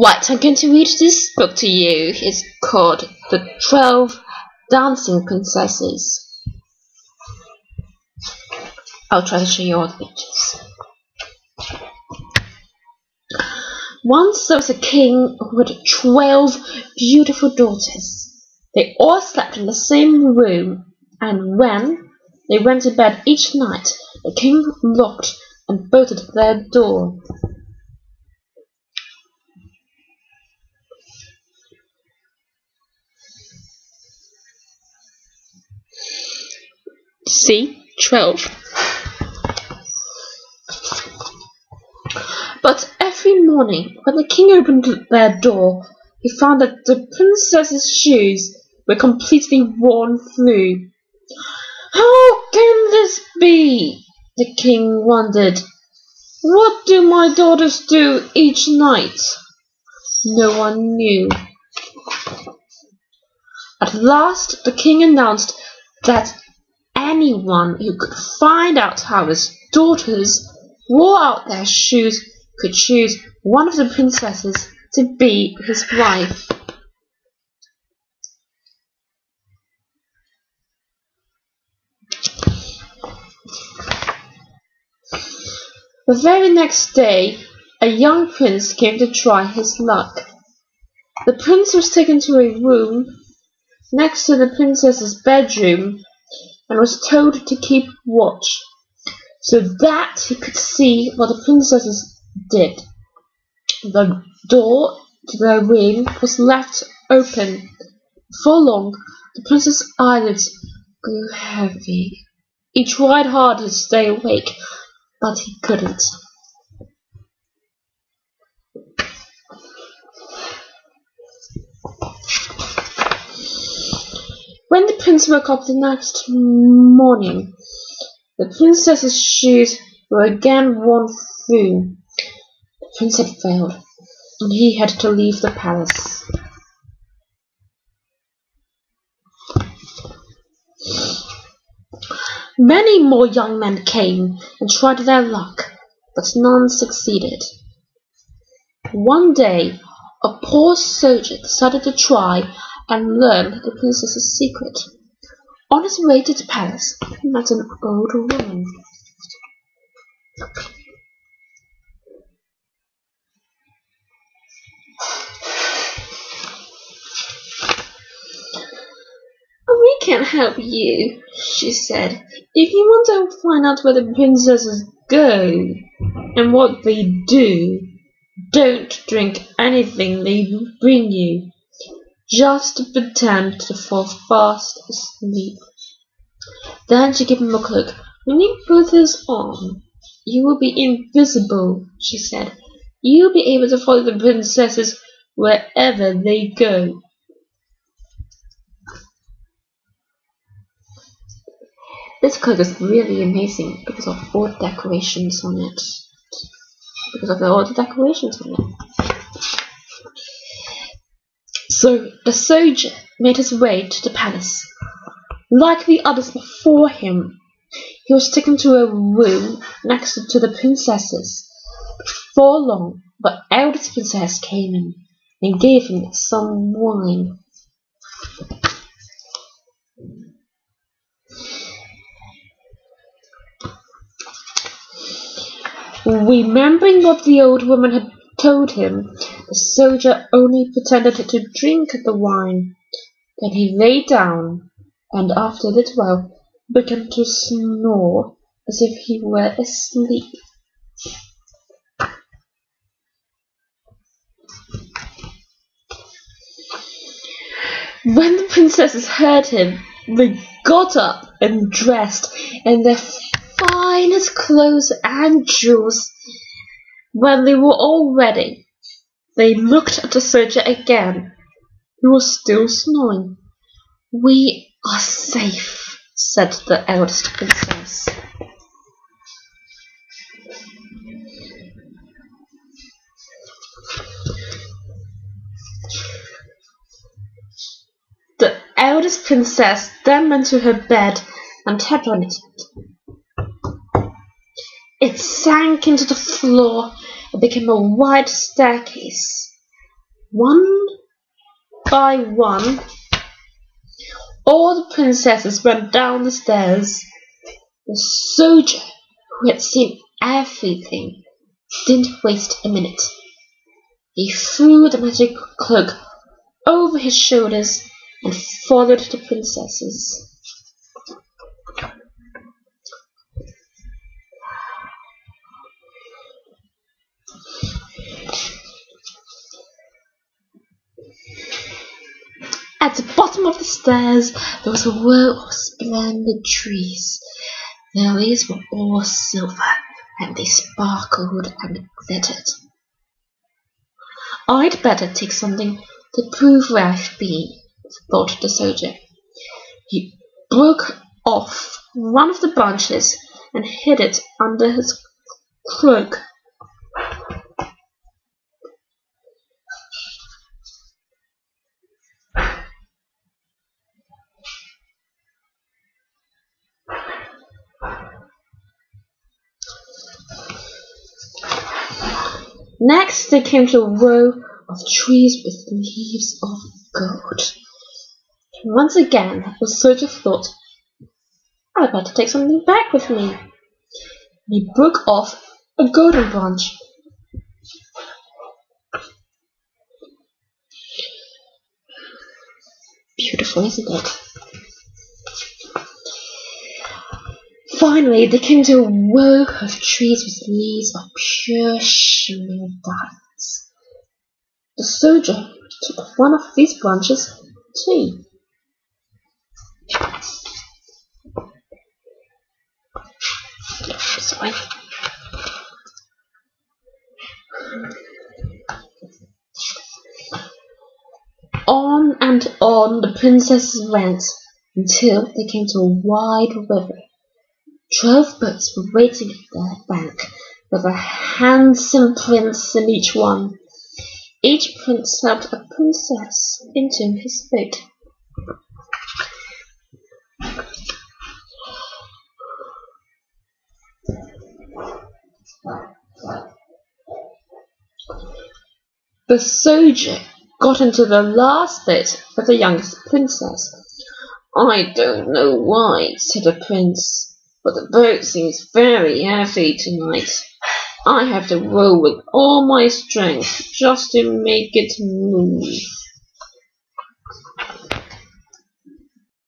Right, I'm going to read this book to you. It's called The 12 Dancing Princesses. I'll try to show you all the pictures. Once there was a king who had 12 beautiful daughters. They all slept in the same room, and when they went to bed each night, the king locked and bolted their door. See? 12. But every morning, when the king opened their door, he found that the princess's shoes were completely worn through. How can this be? The king wondered. What do my daughters do each night? No one knew. At last, the king announced that anyone who could find out how his daughters wore out their shoes could choose one of the princesses to be his wife. The very next day, a young prince came to try his luck. The prince was taken to a room next to the princess's bedroom and was told to keep watch, so that he could see what the princesses did. The door to their room was left open. Before long, the prince's eyelids grew heavy. He tried hard to stay awake, but he couldn't. When the prince woke up the next morning, the princess's shoes were again worn through. The prince had failed, and he had to leave the palace. Many more young men came and tried their luck, but none succeeded. One day, a poor soldier decided to try and learn the princess's secret. On his way to the palace, he met an old woman. We can't help you, she said. If you want to find out where the princesses go and what they do, don't drink anything they bring you. Just pretend to fall fast asleep. Then she gave him a cloak. When you put this on, you will be invisible, she said. You'll be able to follow the princesses wherever they go. This cloak is really amazing because of all the decorations on it. So the soldier made his way to the palace. Like the others before him, he was taken to a room next to the princesses. Before long, the eldest princess came in and gave him some wine. Remembering what the old woman had told him, the soldier only pretended to drink the wine. Then he lay down, and after a little while began to snore as if he were asleep. When the princesses heard him, they got up and dressed in their finest clothes and jewels. When they were all ready, they looked at the soldier again. He was still snoring. We are safe, said the eldest princess. The eldest princess then went to her bed and tapped on it. It sank into the floor and became a wide staircase. One by one, all the princesses went down the stairs. The soldier, who had seen everything, didn't waste a minute. He threw the magic cloak over his shoulders and followed the princesses. At the bottom of the stairs there was a row of splendid trees. Their leaves were all silver, and they sparkled and glittered. "I'd better take something to prove where I've been," thought the soldier. He broke off one of the branches and hid it under his cloak. Next they came to a row of trees with leaves of gold. Once again the soldier thought, "I'd better take something back with me." He broke off a golden branch. Beautiful, isn't it? Finally, they came to a row of trees with leaves of pure shimmering diamonds. The soldier took one of these branches too. Sorry. On and on the princesses went until they came to a wide river. 12 boats were waiting at their bank, with a handsome prince in each one. Each prince helped a princess into his boat. The soldier got into the last boat with the youngest princess. "I don't know why," said the prince, "but the boat seems very heavy tonight. I have to row with all my strength just to make it move."